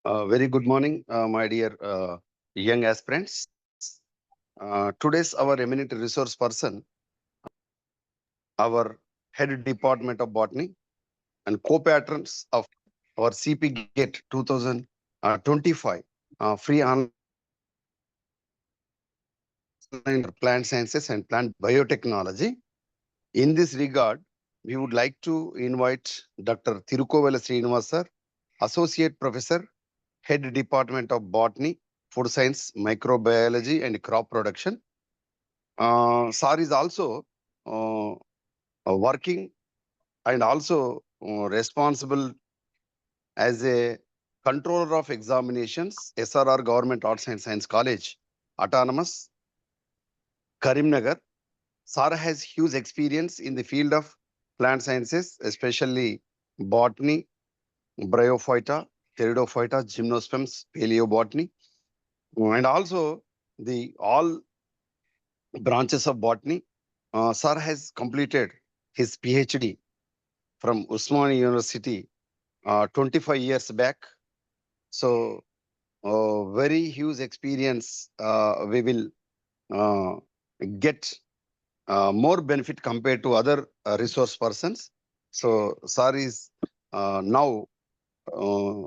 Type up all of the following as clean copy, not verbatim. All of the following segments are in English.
Very good morning, my dear young aspirants. Today's our eminent resource person, our head department of botany and co-patrons of our CPGET 2025 free online plant sciences and plant biotechnology. In this regard, we would like to invite Dr. Tirukuvela Srinivas sir, Associate Professor, Head Department of Botany, Food Science, Microbiology and Crop Production. Sir is also working and also responsible as a controller of examinations, SRR Government Arts and Science College, Autonomous, Karimnagar. Sir has huge experience in the field of plant sciences, especially botany, bryophyta, pteridophyta, gymnosperms, paleobotany, and also the all branches of botany. Sir has completed his PhD from Usmani University 25 years back. So, very huge experience. We will uh, get more benefit compared to other resource persons. So, sir is now uh,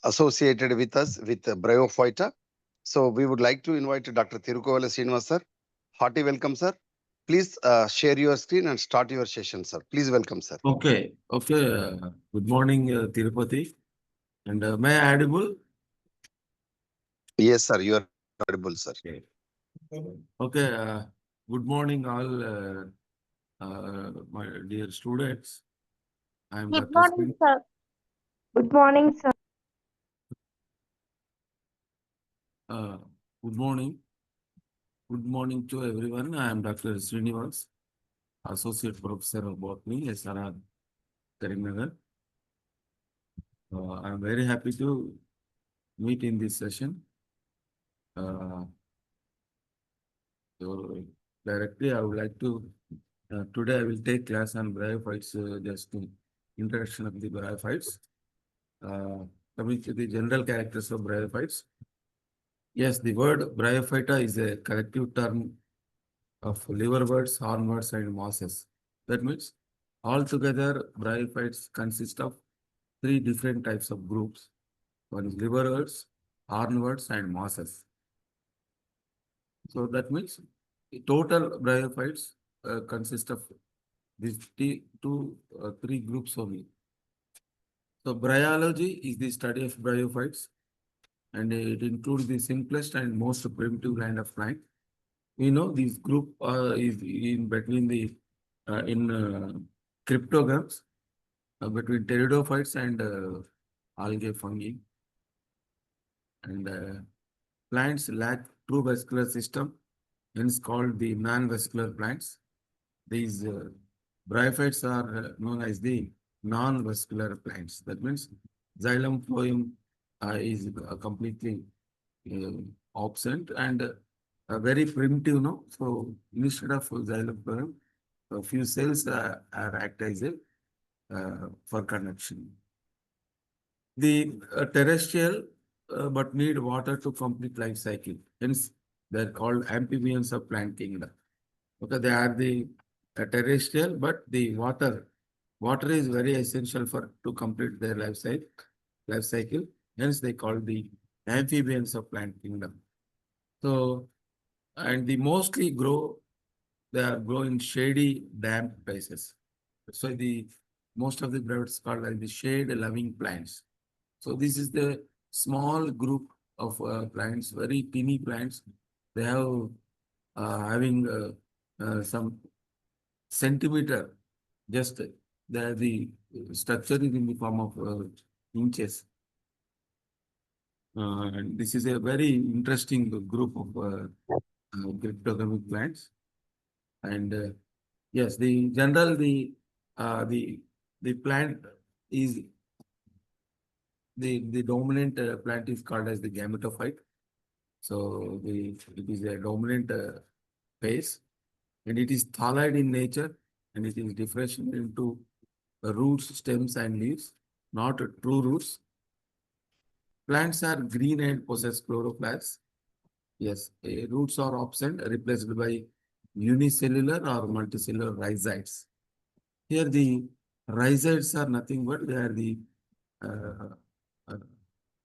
associated with us with Bryophyta. So, we would like to invite Dr. Tirukuvela Srinivas sir. Hearty welcome, sir. Please share your screen and start your session, sir. Please welcome, sir. Okay. Good morning, Tirupati. And may I audible? Yes, sir. You are audible, sir. Okay. Good morning, all my dear students. I am Good Dr. morning, sir. Good morning, sir. Good morning. Good morning to everyone. I am Dr. Srinivas, Associate Professor of Botany, SRR, Karimnagar. I am very happy to meet in this session. So directly, I would like to, today I will take class on bryophytes, just to introduction of the bryophytes. Coming to the general characters of bryophytes. Yes, the word bryophyta is a collective term of liverworts, hornworts, and mosses. That means altogether bryophytes consist of three different types of groups. One is liverworts, hornworts, and mosses. So that means the total bryophytes consist of these three groups only. So bryology is the study of bryophytes, and it includes the simplest and most primitive kind of plant. We know this group is in between the cryptogams, between pteridophytes and algae fungi. And plants lack true vascular system, hence called the non-vascular plants. These bryophytes are known as the non-vascular plants. That means xylem phloem is completely absent and very primitive. No, so instead of xylem phloem, a few cells are act as a for conduction. The terrestrial but need water to complete life cycle. Hence, they're called amphibians of plant kingdom. Okay, they are the terrestrial, but the water is very essential for to complete their life cycle. Hence, they call the amphibians of plant kingdom. So, and they mostly they grow in shady, damp places. So the most of the birds called like the shade-loving plants. So this is the small group of plants, very teeny plants. They have having some centimeter, just the structure is in the form of inches. And this is a very interesting group of cryptogamic plants. And yes, the general the plant is the dominant plant is called as the gametophyte. So it is a dominant phase, and it is thalloid in nature, and it is differentiated into roots, stems, and leaves, not true roots. Plants are green and possess chloroplasts. Yes, roots are absent, replaced by unicellular or multicellular rhizoids. Here the rhizoids are nothing but they are the uh, uh,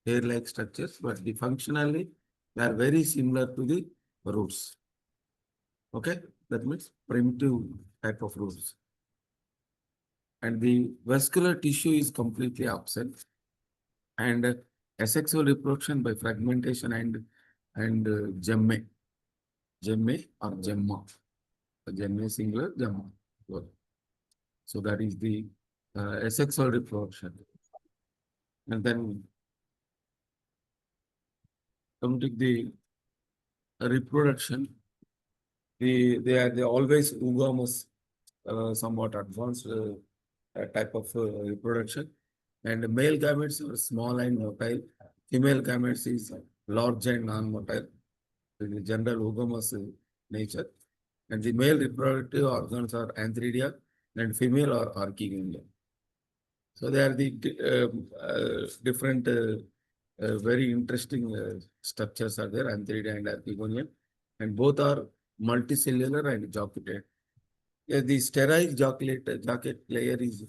hair-like structures, but the functionally they are very similar to the roots. Okay, that means primitive type of roots. And the vascular tissue is completely absent. And asexual reproduction by fragmentation and gemme or gemma. Gemme singular, gemma. So that is the asexual reproduction. And then come to the reproduction. They always oogamous, somewhat advanced type of reproduction. And male gametes are small and motile. Female gametes is large and non-motile. The general oogamous nature. And the male reproductive organs are antheridia and female are archegonia. So they are the different, very interesting structures are there, antheridia and archegonia, and both are multicellular and jacketed. The sterile jacket layer is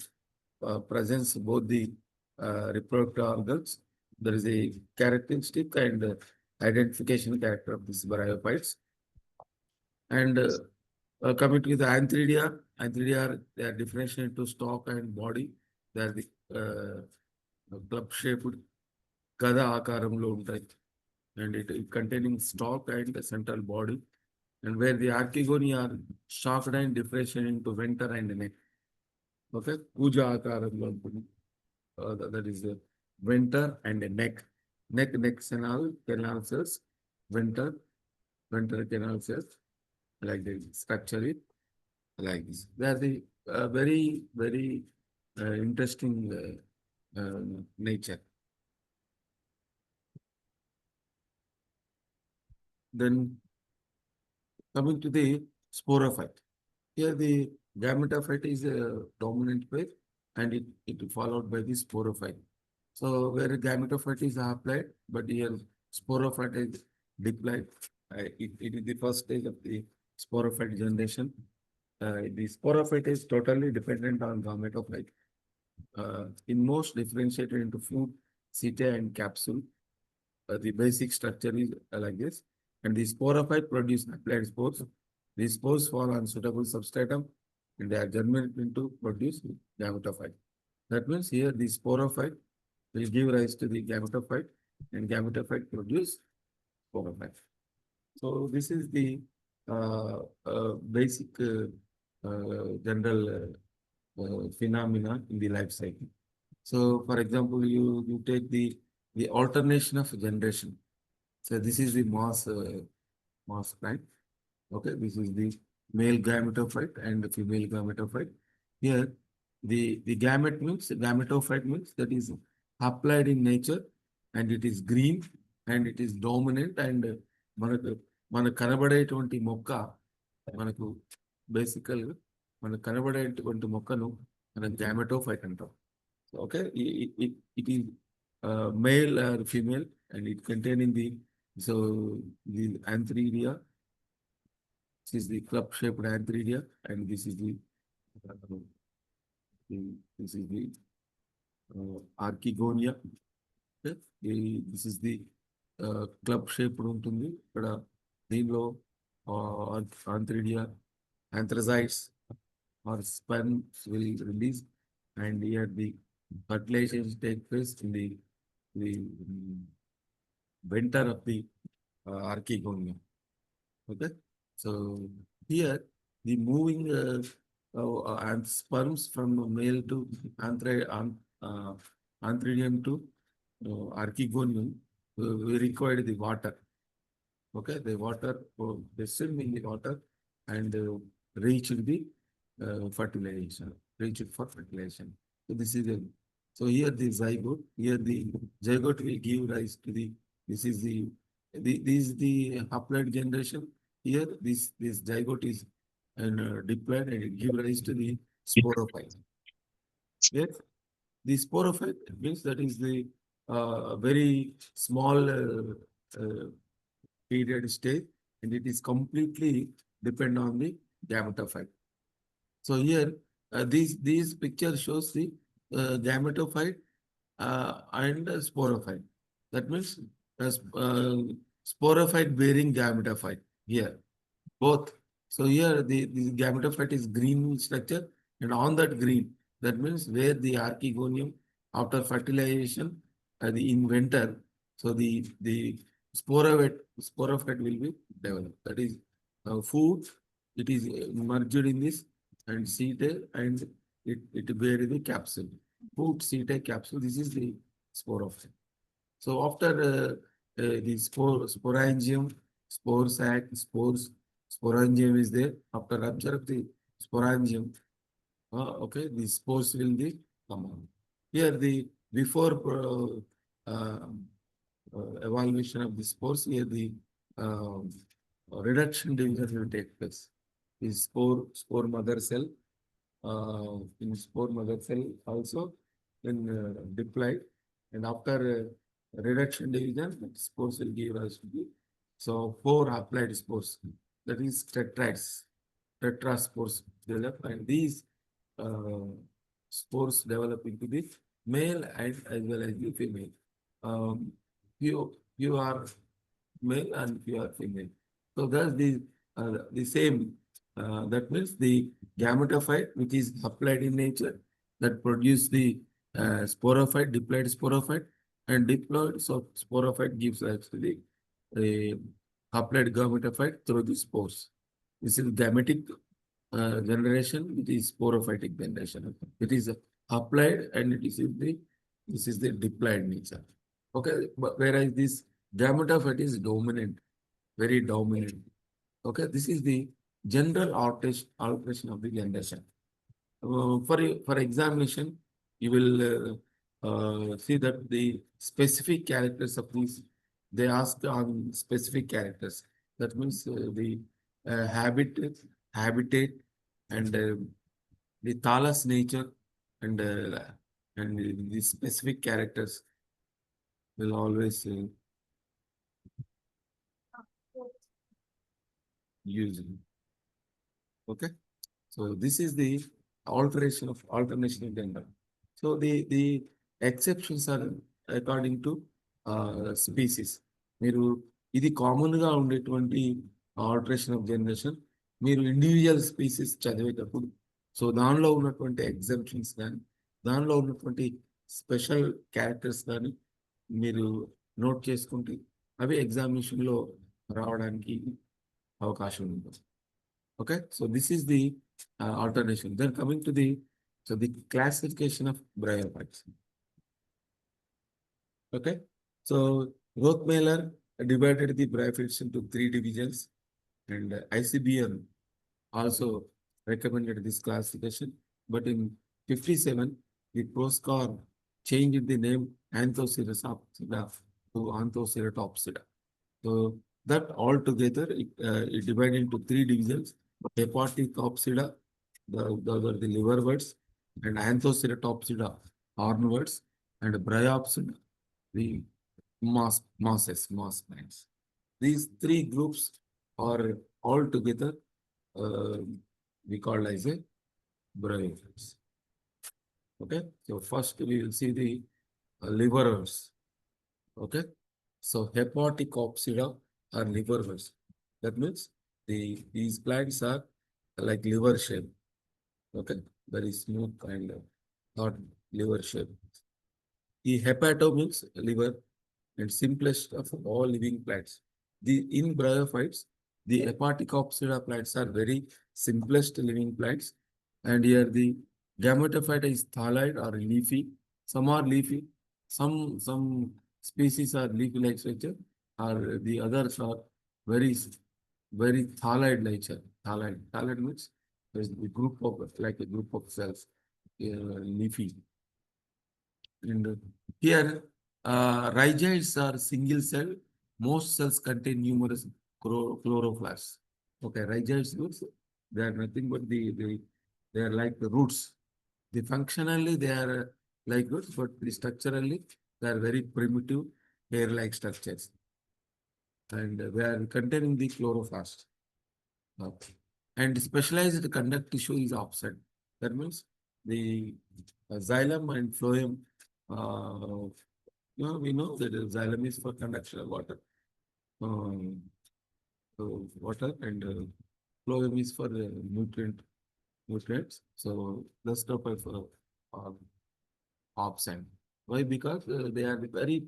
presents both the reproductive organs. There is a characteristic and identification character of these bryophytes. And coming to the antheridia, they are differentiated into stalk and body. They are the club shaped gada akaramlo ఉంటాయి. And it containing stalk and the central body. And where the archegonia are stalked and differentiated into venter and neck. Okay, puja akaramlo ఉంటుంది. That is the venter and the neck. Neck canal cells, venter canal cells, like the structure it like this. They are the very, very interesting nature. Then coming to the sporophyte. Here the gametophyte is a dominant pair and it followed by the sporophyte. So where gametophyte is applied, but here sporophyte is diploid. It is the first stage of the sporophyte generation. The sporophyte is totally dependent on gametophyte. In most differentiated into fruit, setae, and capsule. The basic structure is like this. And the sporophyte produce applied spores. These spores fall on suitable substratum and they are germinated into produce gametophyte. That means here the sporophyte will give rise to the gametophyte and gametophyte produce sporophyte. So this is the basic general phenomena in the life cycle. So for example, you take the alternation of generation. So this is the mass plant. Okay, this is the male gametophyte and the female gametophyte. Here, the gametophyte means that is applied in nature and it is green and it is dominant and మనకు కనబడేటువంటి మొక్క మనకు బేసికల్ మనకు కనబడేటువంటి మొక్కను మనం gametophyte అంటాం. Okay, it is male or female and it containing the antheridia. This is the club shaped antheridia and this is the archegonia. Okay? This is the club shaped ఉంటుంది ఇక్కడ దీనిలో anthracites or sperms will release and here the fertilization take place in the venter of the archegonia. Okay, so here the moving sperms from male to antheridium to archegonium, we require the water. Okay, the water, they swim in the water and reach the fertilization, reach it for fertilization. So this is so here the zygote, will give rise to this is the haploid generation. Here this zygote is diploid and it gives rise to the sporophyte. Yes, the sporophyte means that is the very small period stage, and it is completely depend on the gametophyte. So here, these picture shows the gametophyte and sporophyte. That means sporophyte bearing gametophyte here, both. So here the gametophyte is green structure, and on that green, that means where the archegonium after fertilization, the in winter, so the sporophyte will be developed. That is food. It is merged in this and seated, and it bear the capsule. Food seated capsule. This is the sporophyte. So after the sporangium, spore sac, spores, sporangium is there. After rupture of the sporangium, okay, the spores will be come on. Here the before evaluation of the spores, here the reduction division will take place. The spore mother cell, in spore mother cell also then diploid, and after reduction division, spores will give us so 4 haploid spores, that is tetrads, tetraspores develop, and these uh, spores develop into the male and as well as the female. You are male and you are female. So that's the same. That means the gametophyte, which is haploid in nature, that produce the sporophyte, diploid sporophyte, and diploid so sporophyte gives actually a haploid gametophyte through the spores. This is gametic generation, it is sporophytic generation. It is haploid and this is the diploid nature. Okay, but whereas this gametophyte is dominant, very dominant. Okay, this is the general alteration of the generation. For examination, you will see that the specific characters of these, they ask on specific characters. That means the habitat, and the thallus nature, and the specific characters will always use it. Okay, so this is the alternation of gender. So the exceptions are according to species. మీరు ఇది common గా ఉండేటువంటి alteration of generation మీరు individual species చదివేటప్పుడు so దానిలో ఉన్నటువంటి exemptions కానీ దానిలో ఉన్నటువంటి స్పెషల్ క్యారెక్టర్స్ కానీ మీరు నోట్ చేసుకుంటే అవి ఎగ్జామినేషన్లో రావడానికి అవకాశం ఉంటుంది. Okay, so this is the alternation. Then coming to the classification of bryophytes. Okay, so Rothmeiler divided the bryophytes into 3 divisions, and ICBM also recommended this classification. But in 57, the Proscar changed the name Anthoceratopsida to Anthoceratopsida. So that altogether it divided into 3 divisions. Hepatocopsida, those are the liverworts, and Anthoceratopsida, hornworts, and Bryopsida, the moss plants. These 3 groups are all together we call as a bryophytes. Okay, so first we will see the liverworts. Okay, so Hepatocopsida are liverworts. That means these plants are like liver shape. Okay, very smooth kind of not liver shape. The hepato means liver, and simplest of all living plants. In bryophytes, the Hepatocopsida plants are very simplest living plants, and here the gametophyte is thalloid or leafy. Some are leafy, some species are leafy-like structure, or the others are very thalloid nature. Thalloid means there's a group of cells, leafy. And here, rhizoids are single cell. Most cells contain numerous chloroplasts. Okay, rhizoids means they are nothing but they are like the roots. Functionally they are like roots, but structurally They are very primitive hair-like structures, and they are containing the chloroplast. And specialized conduct tissue is absent. That means the xylem and phloem. We know that the xylem is for conduction of water. Water and phloem is for nutrients. So the stuff of absent. Why? Because they are very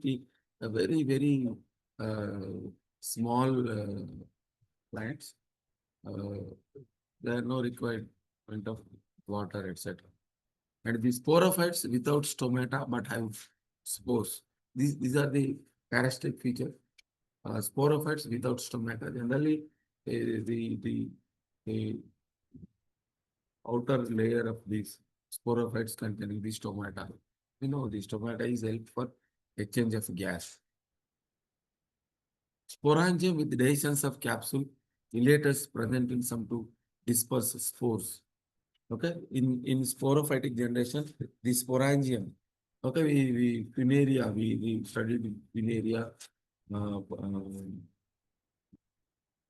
small plants. There are no requirement of water, etc. And the sporophytes without stomata but have spores. These are the characteristic features. Sporophytes without stomata. Generally, the outer layer of these sporophytes containing the stomata. You know, the stomata is help for exchange of gas. Sporangium with dehiscence of capsule, elaters present in some to disperse spores. Okay, in sporophytic generation, the sporangium. Okay, we Funaria, we studied Funaria,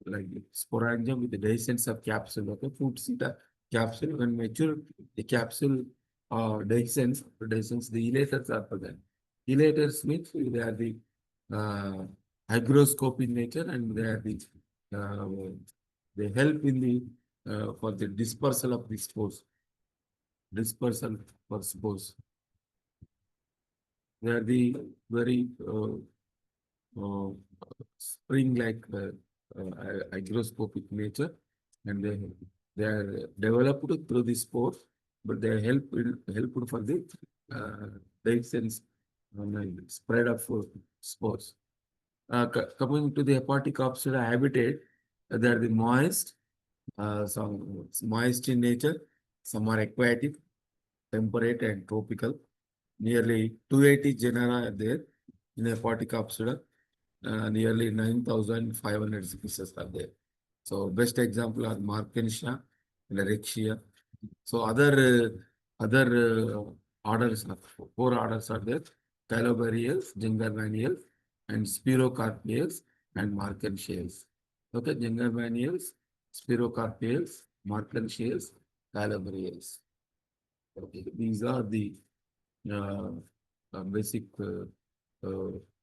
like sporangium with the dehiscence of capsule. Okay, fruit seta capsule. When mature, the capsule dehiscence, the elaters are present. Elaters means they are the hygroscopic nature, and they are the they help in the for the dispersal of the spores. Dispersal for spores. They are the very spring-like hygroscopic nature, and they are developed through the spores, but they are helped for the dehiscence spread of spores. Coming to the hepatic obstructive habitat, they are the moist, some moist in nature, some are aquatic, temperate and tropical. Nearly 280 genera are there in hepatic obstructive. Nearly 9,500 species are there. So best example are Markensia and Rexia. So other orders, 4 orders are there: Calobarials, Gingervanials, and Spirocarpials and Markensials. Okay, Gingervanials, Spirocarpials, Markensials, Calobarials. Okay, these are the basic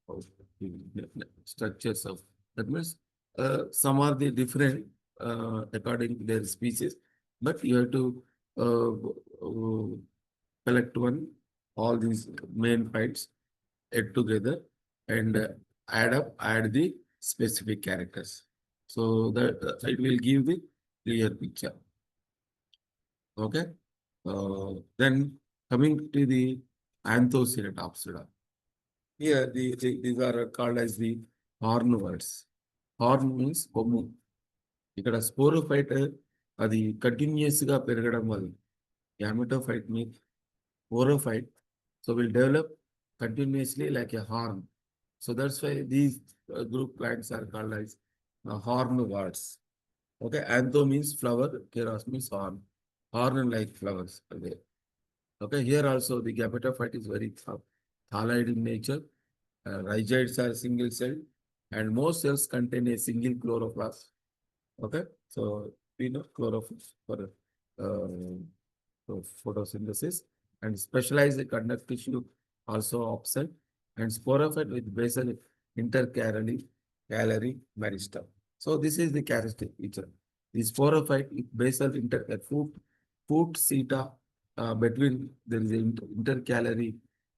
of the structures of that means some are the different according to their species, but you have to collect all these main fights add together and add the specific characters, so that it will give the clear picture. Okay, then coming to the Anthoceratopsida. Here, these are called as the horn words. Horn means కొమ్ము. ఇక్కడ sporophyte అది continuous గా పెరగడం వల్ల gametophyte means sporophyte, so will develop continuously like a horn. So that's why these group plants are called as horn words. Okay, antho means flower, keros means horn. Horn like flowers are there. Okay, here also the gametophyte is very thalloid in nature. Rhizoids are single celled, and most cells contain a single chloroplast. Okay, so we know chlorophyll for photosynthesis, and specialized conduct tissue also absent, and sporophyte with basal intercalary meristem. So this is the characteristic feature. The sporophyte with basal foot seta between there is intercalary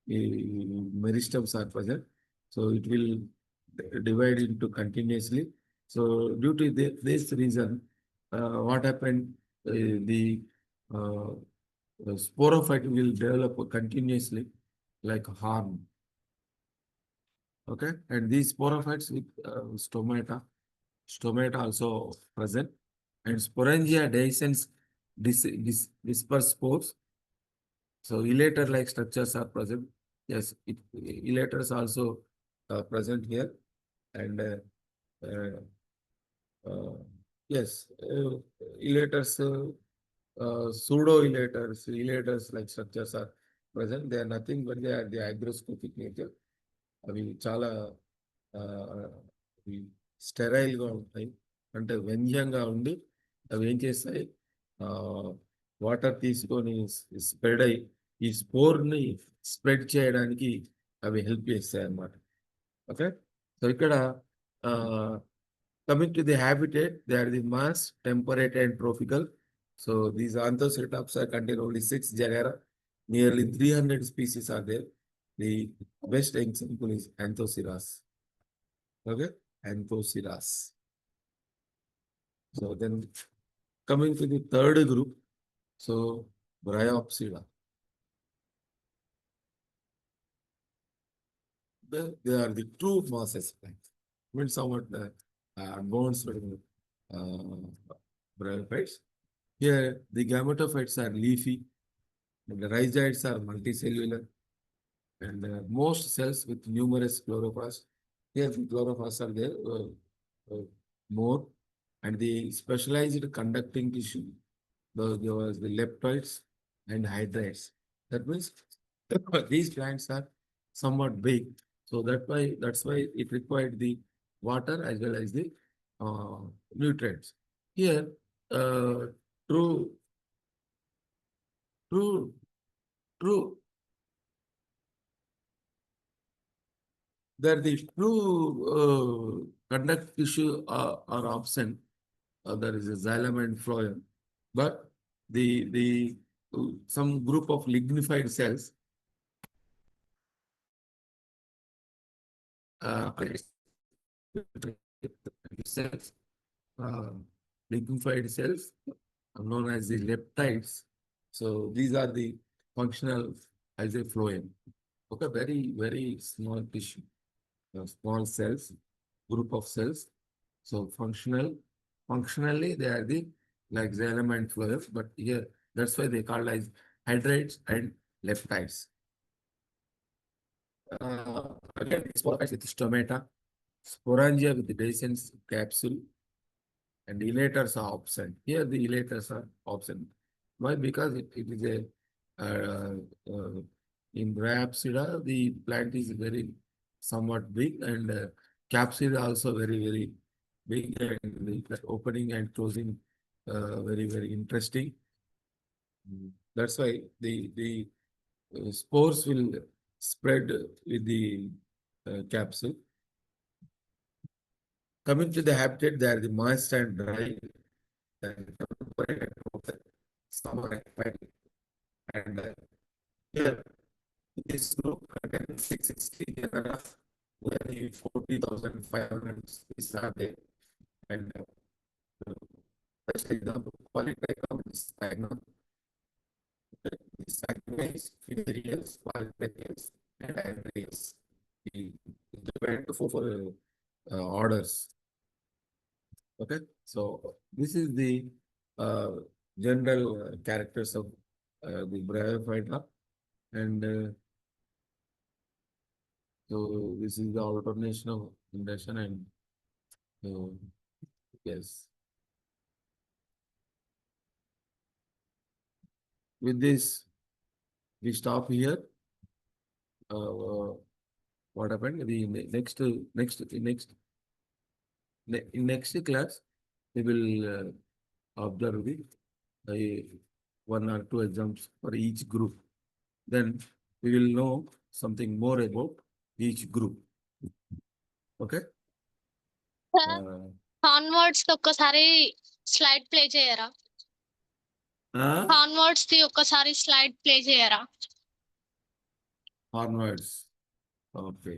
meristems are present. So it will divide into continuously. So due to this reason, what happened? The sporophyte will develop continuously like a horn. Okay, and these sporophytes with stomata also present, and sporangia dehiscence disperse spores. So elater-like structures are present. Yes, elaters also present here, and yes, elaters, pseudo-elaters, elaters-like structures are present. They are nothing but they are the hygroscopic nature. అవి చాలా స్టెరైల్గా ఉంటాయి, అంటే వ్యంగ్యంగా ఉండి అవి ఏం చేస్తాయి, water తీసుకొని స్ప్రెడ్ అయ్యి ఈ స్పోర్ని స్ప్రెడ్ చేయడానికి అవి హెల్ప్ చేస్తాయి అన్నమాట. ఓకే, సో ఇక్కడ coming to the habitat, they are the mass, temperate, and tropical. So these Anthoceratops are contain only 6 genera. Nearly 300 species are there. The best example is Anthoceras. Okay, Anthoceras. So then coming to the third group, so Bryophyta. They are the true masses plants. Means somewhat advanced bryophytes. Here, the gametophytes are leafy, and the rhizoids are multicellular, and most cells with numerous chloroplasts. Here, the chloroplasts are there more, and the specialized conducting tissue, there was the leptoids and hydroids. That means these plants are somewhat big, so that's why it required the water as well as the nutrients. Here, true, that the true conduct tissue are absent. There is a xylem and phloem, but the some group of lignified cells cells, lignified cells known as the leptides. So these are the functional as a phloem. Okay, very small tissue, small cells, group of cells. So functionally they are the like xylem and phloem, but here that's why they called as hydrides and leptides. Again, sporophytes with stomata, sporangia with the dehiscence capsule, and elaters are absent. Here the elaters are absent. Why? Because it is a in Bryophyta, the plant is very somewhat big, and capsule also very big, and the opening and closing very interesting. That's why the spores will spread with the capsule. Coming to the habitat, they are the moist and dry, and summer and here this group contains 660 genera, where 40,500 species are there, and first example, Polytrichum is stagnant. Stagnates, Fiderius, Polytrichus, and Andreas. We depend for orders. Okay, so this is the general characters of the Bryophyta, and so this is the alternation of induction, and yes. With this, we stop here. What happened? The next class, we will observe the 1 or 2 exams for each group. Then we will know something more about each group. Okay? కాన్వర్డ్స్ ఒక్కసారి slide play చేయరా? కాన్వర్డ్స్ the ఒక్కసారి slide play చేయరా? Onwards. Okay.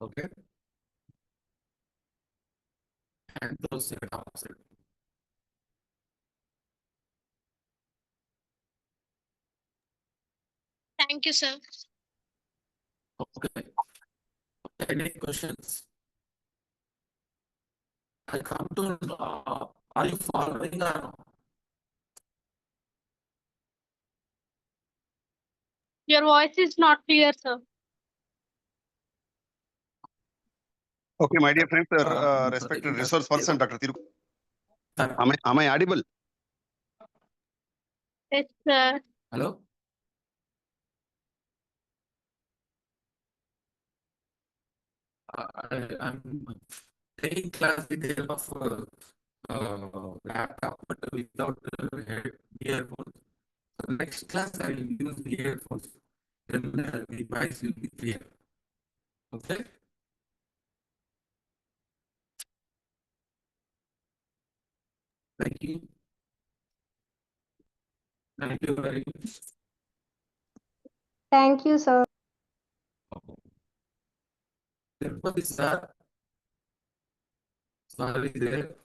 Okay. And those are opposite. Thank you sir. Okay. Any questions? I come to are you following or no? Your voice is not clear, sir. Okay, my dear friends, respected resource person, Dr. Tirukov. Am I audible? Yes, sir. Hello? I'm taking class with the help of laptop, but without earphones. So next class I will use the earphones. Then the voice will be clear. Okay? Thank you. Thank you very much. Thank you, sir. Tirupati sir, sorry there.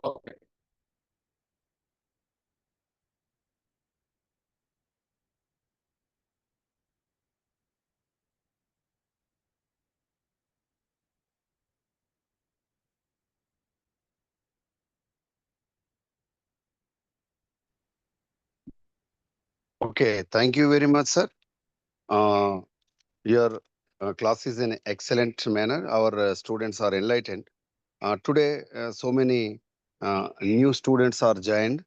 Okay. Okay, thank you very much, sir. Your class is in excellent manner. Our students are enlightened. Today, so many new students are joined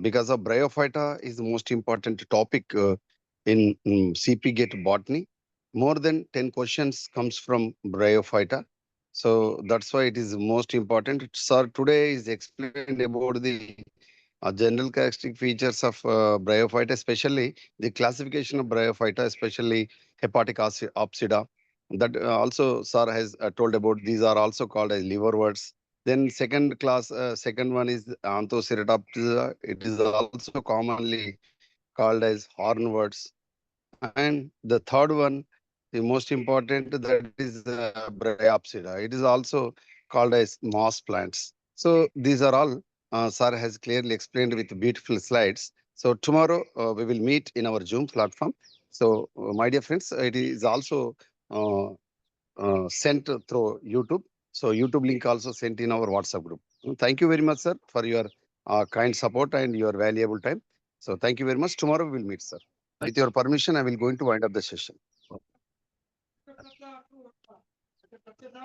because of bryophyta is the most important topic in CPGET botany. More than 10 questions comes from bryophyta. So that's why it is most important. Sir, today is explained about the general characteristic features of bryophyta, especially the classification of bryophyta, especially hepatic opsida. That also sir has told about. These are also called as liverworts. Then second one is Anthoceratopsida. It is also commonly called as hornworts. And the third one, the most important, that is Bryopsida. It is also called as moss plants. So these are all, sir has clearly explained with beautiful slides. So tomorrow we will meet in our Zoom platform. So my dear friends, it is also uh, sent through YouTube. So YouTube link also sent in our WhatsApp group. Thank you very much, sir, for your kind support and your valuable time. So thank you very much. Tomorrow we will meet, sir. With your permission, I will going to wind up the session.